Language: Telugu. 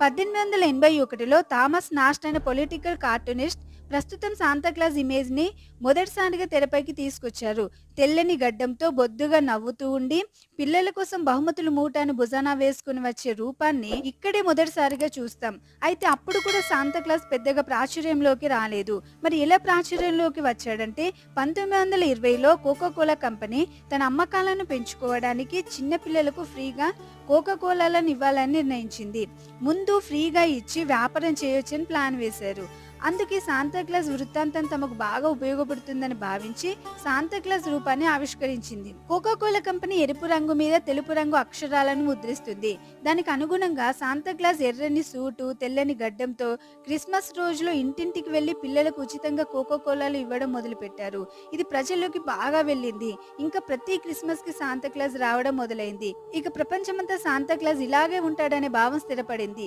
1881లో థామస్ నాస్ట్ అనే పొలిటికల్ కార్టూనిస్ట్ ప్రస్తుతం శాంతాక్లాజ్ ఇమేజ్‌ని మొదటిసారిగా తెరపైకి తీసుకొచ్చారు. తెల్లని గడ్డంతో బొద్దుగా నవ్వుతూ ఉండి, పిల్లల కోసం బహుమతుల మూటను భుజాన వేసుకొని వచ్చే రూపాన్ని ఇక్కడే మొదటిసారిగా చూస్తాం. అయితే అప్పుడు కూడా శాంతాక్లాజ్ పెద్దగా ప్రాచుర్యంలోకి రాలేదు. మరి ఎలా ప్రాచుర్యంలోకి వచ్చాడంటే 1920లో కోకా కోలా కంపెనీ తన అమ్మకాలను పెంచుకోవడానికి చిన్న పిల్లలకు ఫ్రీగా కోకా కోలాలను ఇవ్వాలని నిర్ణయించింది. ముందు ఫ్రీగా ఇచ్చి వ్యాపారం చేయొచ్చని ప్లాన్ వేశారు. అందుకే శాంతాక్లాజ్ వృత్తాంతం తమకు బాగా ఉపయోగపడుతుందని భావించి శాంతాక్లాజ్ రూపాన్ని ఆవిష్కరించింది. కోకా కోలా కంపెనీ ఎరుపు రంగు మీద తెలుపు రంగు అక్షరాలను ముద్రిస్తుంది. దానికి అనుగుణంగా శాంతాక్లాజ్ ఎర్రని సూటు, తెల్లని గడ్డంతో క్రిస్మస్ రోజులో ఇంటింటికి వెళ్లి పిల్లలకు ఉచితంగా కోకా కోలాలు ఇవ్వడం మొదలుపెట్టారు. ఇది ప్రజల్లోకి బాగా వెళ్ళింది. ఇంకా ప్రతి క్రిస్మస్ కి శాంతాక్లాజ్ రావడం మొదలైంది. ఇక ప్రపంచమంతా శాంతాక్లాజ్ ఇలాగే ఉంటాడనే భావం స్థిరపడింది.